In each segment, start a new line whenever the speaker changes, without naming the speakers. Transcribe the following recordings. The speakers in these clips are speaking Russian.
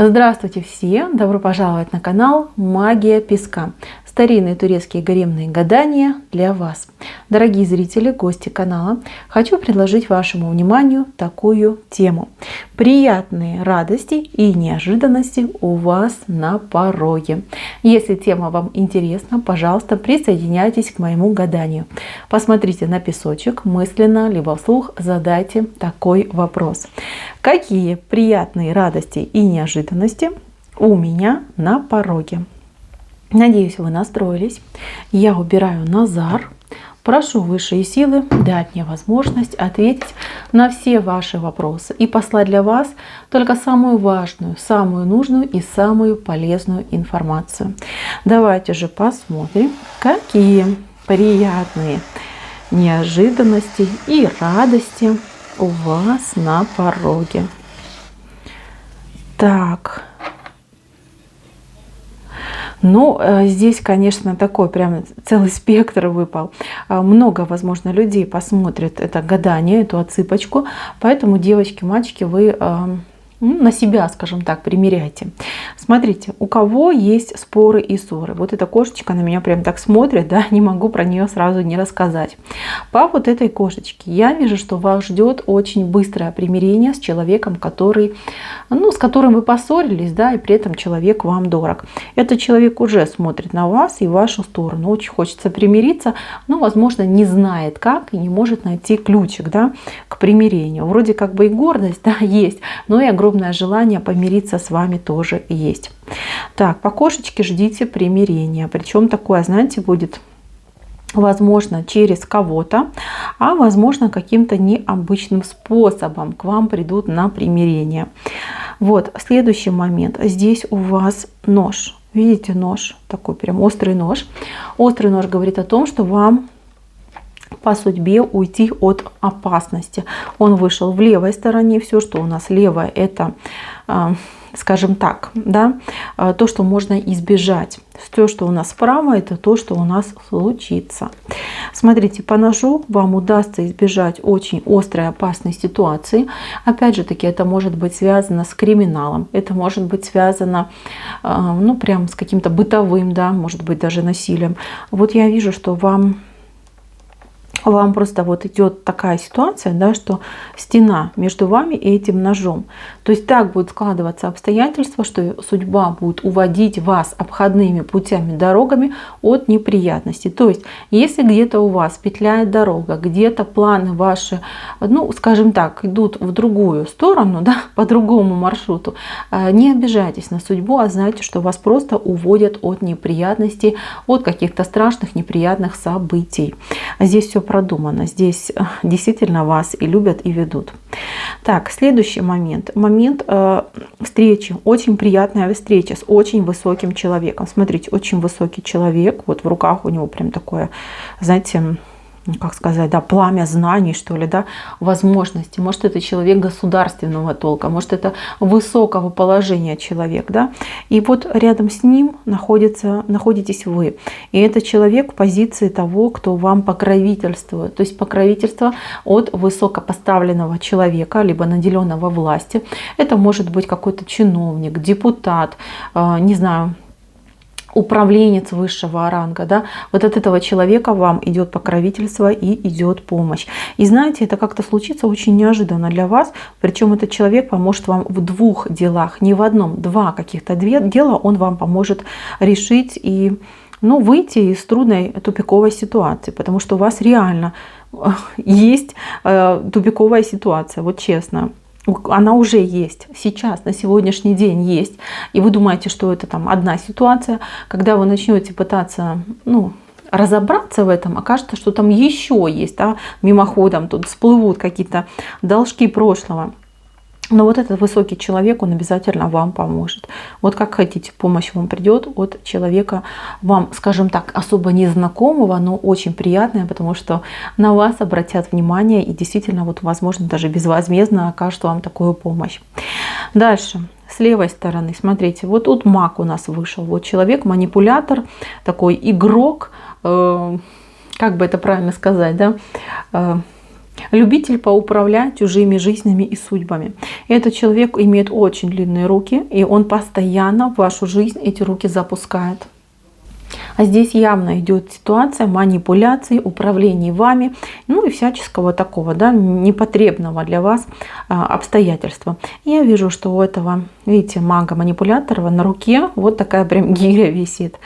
Здравствуйте все! Добро пожаловать на канал Магия Песка. Старинные турецкие гаремные гадания для вас. Дорогие зрители, гости канала, хочу предложить вашему вниманию такую тему. Приятные радости и неожиданности у вас на пороге. Если тема вам интересна, пожалуйста, присоединяйтесь к моему гаданию. Посмотрите на песочек, мысленно либо вслух задайте такой вопрос. Какие приятные радости и неожиданности у меня на пороге? Надеюсь, вы настроились. Я убираю Назар. Прошу высшие силы дать мне возможность ответить на все ваши вопросы и послать для вас только самую важную, самую нужную и самую полезную информацию. Давайте же посмотрим, какие приятные неожиданности и радости у вас на пороге. Так. Ну, здесь, конечно, такой прям целый спектр выпал. Много, возможно, людей посмотрят это гадание, эту отсыпочку. Поэтому, девочки, мальчики, вы на себя, скажем так, примеряйте. Смотрите, у кого есть споры и ссоры. Вот эта кошечка на меня прям так смотрит, да, не могу про нее сразу не рассказать. По вот этой кошечке я вижу, что вас ждет очень быстрое примирение с человеком, который, с которым вы поссорились, да, и при этом человек вам дорог. Этот человек уже смотрит на вас и в вашу сторону. Очень хочется примириться, но, возможно, не знает как и не может найти ключик, да, к примирению. Вроде как бы и гордость, да, есть, но и огромное желание помириться с вами тоже есть. Так, по кошечке ждите примирения. Причем такое, знаете, будет возможно через кого-то, а возможно каким-то необычным способом к вам придут на примирение. Вот, следующий момент. Здесь у вас нож. Видите, нож, такой прям острый нож. Острый нож говорит о том, что вам по судьбе уйти от опасности. Он вышел в левой стороне. Все, что у нас левое, это, скажем так, да, то, что можно избежать. Все, что у нас справа, это то, что у нас случится. Смотрите, по ножу вам удастся избежать очень острой опасной ситуации. Опять же таки, это может быть связано с криминалом. Это может быть связано, прям с каким-то бытовым, да, может быть даже насилием. Вот я вижу, что вам просто вот идет такая ситуация, да, что стена между вами и этим ножом. То есть так будет складываться обстоятельства, что судьба будет уводить вас обходными путями, дорогами от неприятностей. То есть если где-то у вас петляет дорога, где-то планы ваши, скажем так, идут в другую сторону, да, по другому маршруту, не обижайтесь на судьбу, а знайте, что вас просто уводят от неприятностей, от каких-то страшных неприятных событий. Здесь все продумано. Здесь действительно вас и любят, и ведут. Так, следующий момент. Момент встречи. Очень приятная встреча с очень высоким человеком. Смотрите, очень высокий человек. Вот в руках у него прям такое, знаете, как сказать, да, пламя знаний, что ли, да, возможности. Может, это человек государственного толка, может, это высокого положения человек, да. И вот рядом с ним находитесь вы. И это человек в позиции того, кто вам покровительствует. То есть покровительство от высокопоставленного человека, либо наделенного властью. Это может быть какой-то чиновник, депутат, не знаю, управленец высшего ранга, да, вот от этого человека вам идет покровительство и идет помощь. И знаете, это как-то случится очень неожиданно для вас, причем этот человек поможет вам в двух делах, не в одном, два каких-то дела он вам поможет решить и выйти из трудной тупиковой ситуации, потому что у вас реально есть тупиковая ситуация, вот честно. Она уже есть сейчас, на сегодняшний день есть. И вы думаете, что это там одна ситуация. Когда вы начнете пытаться разобраться в этом, окажется, что там еще есть, да, мимоходом тут всплывут какие-то должки прошлого. Но вот этот высокий человек, он обязательно вам поможет. Вот как хотите, помощь вам придет от человека, вам, скажем так, особо незнакомого, но очень приятное, потому что на вас обратят внимание и действительно, вот, возможно, даже безвозмездно окажут вам такую помощь. Дальше. С левой стороны, смотрите, вот тут маг у нас вышел. Вот человек, манипулятор, такой игрок, как бы это правильно сказать, да, любитель поуправлять чужими жизнями и судьбами. Этот человек имеет очень длинные руки, и он постоянно в вашу жизнь эти руки запускает. А здесь явно идет ситуация манипуляций, управления вами, ну и всяческого такого, да, непотребного для вас обстоятельства. Я вижу, что у этого, видите, мага-манипулятора на руке вот такая прям гиря висит.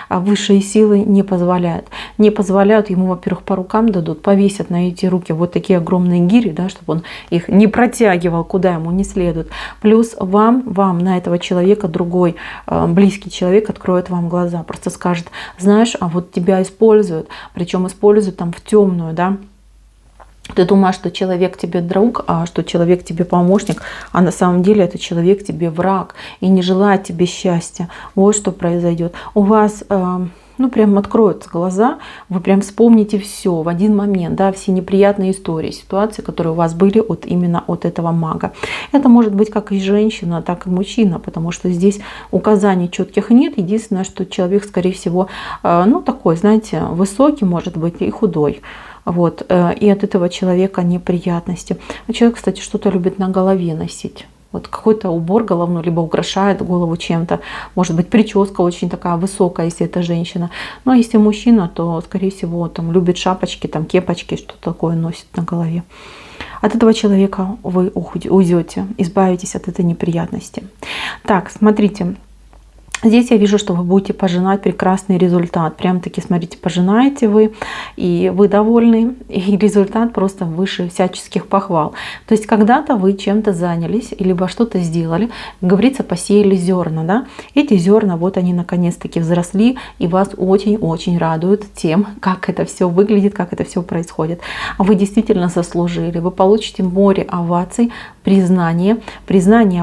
А высшие силы не позволяют. Не позволяют ему, во-первых, по рукам дадут, повесят на эти руки вот такие огромные гири, да, чтобы он их не протягивал, куда ему не следует. Плюс вам на этого человека другой близкий человек откроет вам глаза, просто скажет: знаешь, а вот тебя используют, причем используют там в темную, да. Ты думаешь, что человек тебе друг, а что человек тебе помощник, а на самом деле этот человек тебе враг и не желает тебе счастья. Вот что произойдет. У вас ну, прям откроются глаза, вы прям вспомните все в один момент, да, все неприятные истории, ситуации, которые у вас были именно от этого мага. Это может быть как и женщина, так и мужчина, потому что здесь указаний четких нет. Единственное, что человек, скорее всего, ну, такой, знаете, высокий, может быть, и худой. Вот, и от этого человека неприятности. Человек, кстати, что-то любит на голове носить. Вот какой-то убор головной, либо украшает голову чем-то. Может быть, прическа очень такая высокая, если это женщина. Но если мужчина, то, скорее всего, там любит шапочки, там кепочки, что такое носит на голове. От этого человека вы уйдете, избавитесь от этой неприятности. Так, смотрите. Здесь я вижу, что вы будете пожинать прекрасный результат. Прям-таки, смотрите, пожинаете вы, и вы довольны, и результат просто выше всяческих похвал. То есть когда-то вы чем-то занялись, либо что-то сделали, как говорится, посеяли зерна, да? Эти зерна, вот они наконец-таки взросли, и вас очень-очень радуют тем, как это все выглядит, как это все происходит. Вы действительно заслужили, вы получите море оваций, признание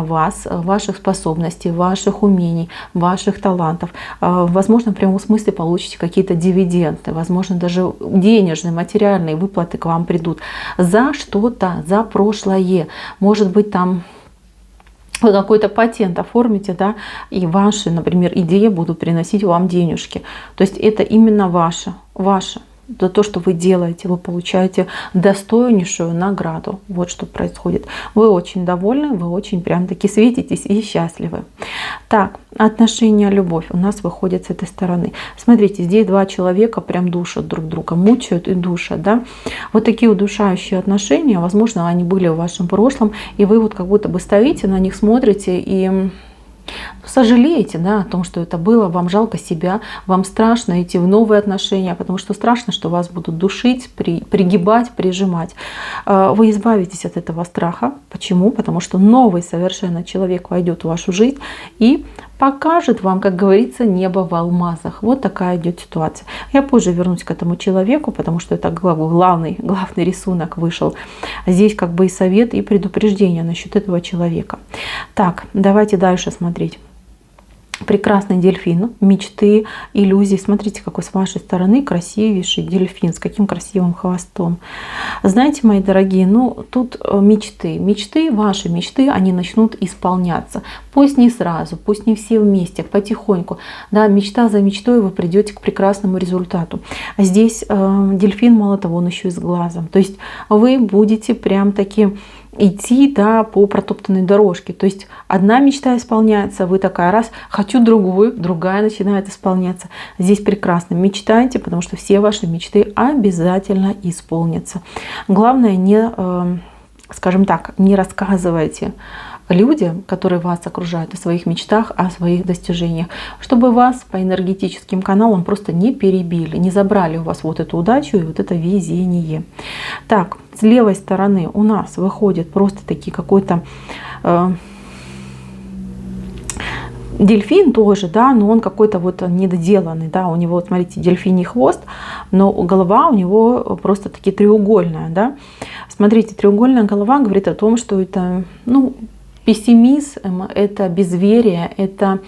вас, ваших способностей, ваших умений, ваших талантов. Возможно, в прямом смысле получите какие-то дивиденды, возможно, даже денежные, материальные выплаты к вам придут за что-то, за прошлое. Может быть, там вы какой-то патент оформите, да, и ваши, например, идеи будут приносить вам денежки. То есть это именно ваше. За то, что вы делаете, вы получаете достойнейшую награду. Вот что происходит. Вы очень довольны, вы очень прям-таки светитесь и счастливы. Так, отношения, любовь у нас выходит с этой стороны. Смотрите, здесь два человека прям душат друг друга, мучают и душат, да. Вот такие удушающие отношения, возможно, они были в вашем прошлом, и вы вот как будто бы стоите на них, смотрите и сожалеете, да, о том, что это было, вам жалко себя, вам страшно идти в новые отношения, потому что страшно, что вас будут душить, пригибать, прижимать. Вы избавитесь от этого страха. Почему? Потому что новый совершенно человек войдет в вашу жизнь и покажет вам, как говорится, небо в алмазах. Вот такая идет ситуация. Я позже вернусь к этому человеку, потому что это главный рисунок вышел. Здесь как бы и совет, и предупреждение насчет этого человека. Так, давайте дальше смотреть. Прекрасный дельфин, мечты, иллюзии. Смотрите, какой с вашей стороны красивейший дельфин, с каким красивым хвостом. Знаете, мои дорогие, ну тут мечты, ваши мечты, они начнут исполняться. Пусть не сразу, пусть не все вместе, потихоньку. Да, мечта за мечтой вы придете к прекрасному результату. А здесь дельфин, мало того, он еще и с глазом. То есть вы будете прям таки идти, да, по протоптанной дорожке. То есть одна мечта исполняется, вы такая раз, хочу другую, другая начинает исполняться. Здесь прекрасно. Мечтайте, потому что все ваши мечты обязательно исполнятся. Главное, не, скажем так, не рассказывайте людям, которые вас окружают, о своих мечтах, о своих достижениях, чтобы вас по энергетическим каналам просто не перебили, не забрали у вас вот эту удачу и вот это везение. Так, с левой стороны у нас выходит просто таки какой-то дельфин тоже, да, но он какой-то вот недоделанный, да, у него, вот смотрите, дельфиний хвост, но голова у него просто таки треугольная, да. Смотрите, треугольная голова говорит о том, что это, ну, пессимизм, это безверие, это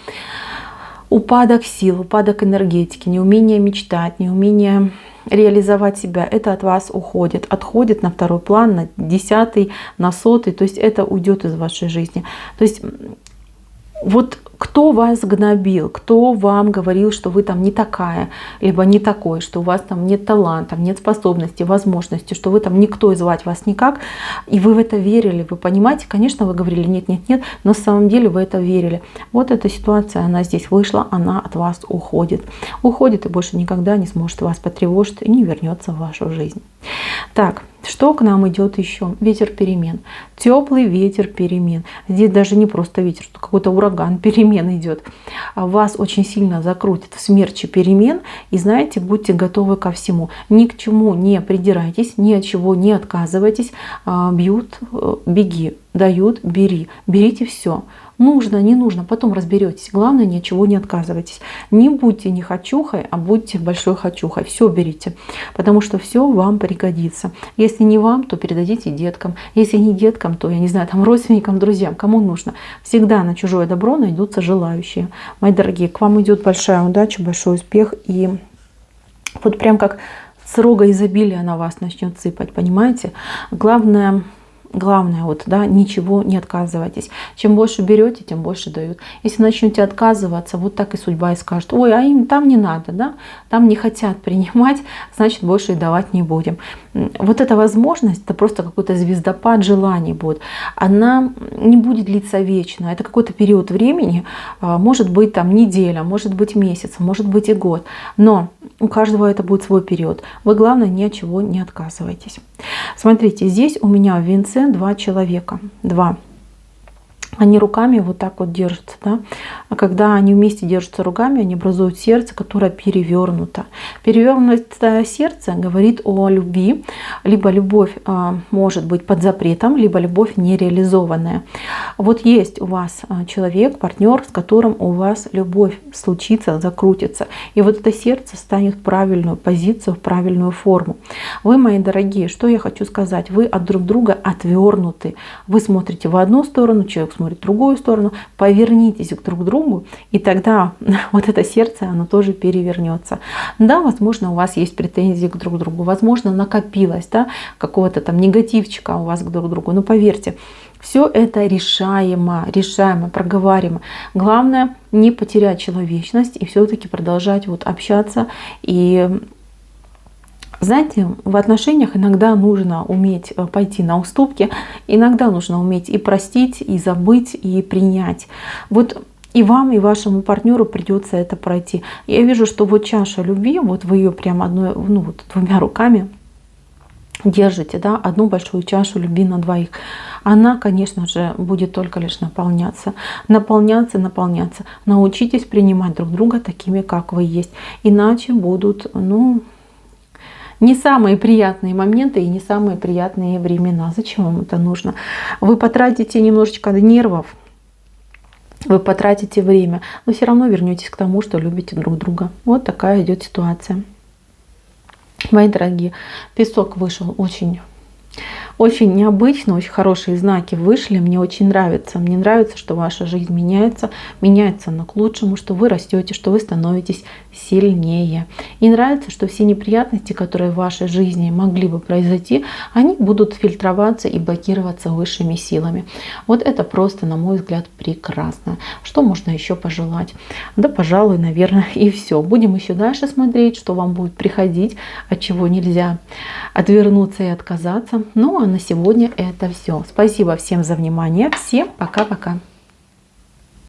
упадок сил, упадок энергетики, неумение мечтать, неумение реализовать себя. Это от вас уходит, отходит на второй план, на 10-й, на 100-й, то есть это уйдет из вашей жизни. То есть вот Кто вас гнобил, кто вам говорил, что вы там не такая, либо не такой, что у вас там нет таланта, нет способности, возможности, что вы там никто и звать вас никак, и вы в это верили, вы понимаете, конечно, вы говорили нет, нет, нет, но на самом деле вы это верили. Вот эта ситуация, она здесь вышла, она от вас уходит. Уходит и больше никогда не сможет вас потревожить и не вернется в вашу жизнь. Так, что к нам идет еще? Ветер перемен. Теплый ветер перемен. Здесь даже не просто ветер, что какой-то ураган перемен идет. Вас очень сильно закрутит в смерчи перемен. И знаете, будьте готовы ко всему. Ни к чему не придирайтесь, ни от чего не отказывайтесь. Бьют, беги. Дают, бери. Берите все. Нужно, не нужно, потом разберетесь. Главное, ни от чего не отказывайтесь. Не будьте не хочухой, а будьте большой хочухой. Все берите, потому что все вам пригодится. Если не вам, то передадите деткам. Если не деткам, то, я не знаю, там родственникам, друзьям, кому нужно. Всегда на чужое добро найдутся желающие. Мои дорогие, к вам идет большая удача, большой успех. И вот прям как с рога изобилия на вас начнет сыпать, понимаете? Главное, вот, да, ничего не отказывайтесь. Чем больше берете, тем больше дают. Если начнете отказываться, вот так и судьба и скажет: ой, а им там не надо, да, там не хотят принимать, значит, больше и давать не будем. Вот эта возможность, это просто какой-то звездопад желаний будет. Она не будет длиться вечно. Это какой-то период времени, может быть там неделя, может быть месяц, может быть и год. Но у каждого это будет свой период. Вы, главное, ни от чего не отказывайтесь. Смотрите, здесь у меня в венце 2 человека. 2. Они руками вот так вот держатся. Да? А когда они вместе держатся руками, они образуют сердце, которое перевернуто. Перевернутое сердце говорит о любви. Либо любовь может быть под запретом, либо любовь нереализованная. Вот есть у вас человек, партнер, с которым у вас любовь случится, закрутится. И вот это сердце станет в правильную позицию, в правильную форму. Вы, мои дорогие, что я хочу сказать? Вы от друг друга отвернуты. Вы смотрите в одну сторону, человек смотрит в другую сторону, повернитесь друг к другу, и тогда вот это сердце, оно тоже перевернется. Да, возможно, у вас есть претензии к друг другу, возможно, накопилось, да, какого-то там негативчика у вас к друг другу, но поверьте, все это решаемо, проговариваемо. Главное, не потерять человечность и все-таки продолжать вот общаться. И знаете, в отношениях иногда нужно уметь пойти на уступки, иногда нужно уметь и простить, и забыть, и принять. Вот и вам, и вашему партнеру придется это пройти. Я вижу, что вот чаша любви, вот вы ее прям одной, ну вот 2 руками держите, да, одну большую чашу любви на 2. Она, конечно же, будет только лишь наполняться. Наполняться. Научитесь принимать друг друга такими, как вы есть. Иначе будут, ну, не самые приятные моменты и не самые приятные времена. Зачем вам это нужно? Вы потратите немножечко нервов, вы потратите время, но все равно вернетесь к тому, что любите друг друга. Вот такая идет ситуация. Мои дорогие, песок вышел очень необычно, очень хорошие знаки вышли. Мне очень нравится. Мне нравится, что ваша жизнь меняется она к лучшему, что вы растете, что вы становитесь сильнее. И нравится, что все неприятности, которые в вашей жизни могли бы произойти, они будут фильтроваться и блокироваться высшими силами. Вот это просто, на мой взгляд, прекрасно. Что можно еще пожелать? Да, пожалуй, наверное, и все. Будем еще дальше смотреть, что вам будет приходить, от чего нельзя отвернуться и отказаться. Ну, а на сегодня это все. Спасибо всем за внимание. Всем пока-пока.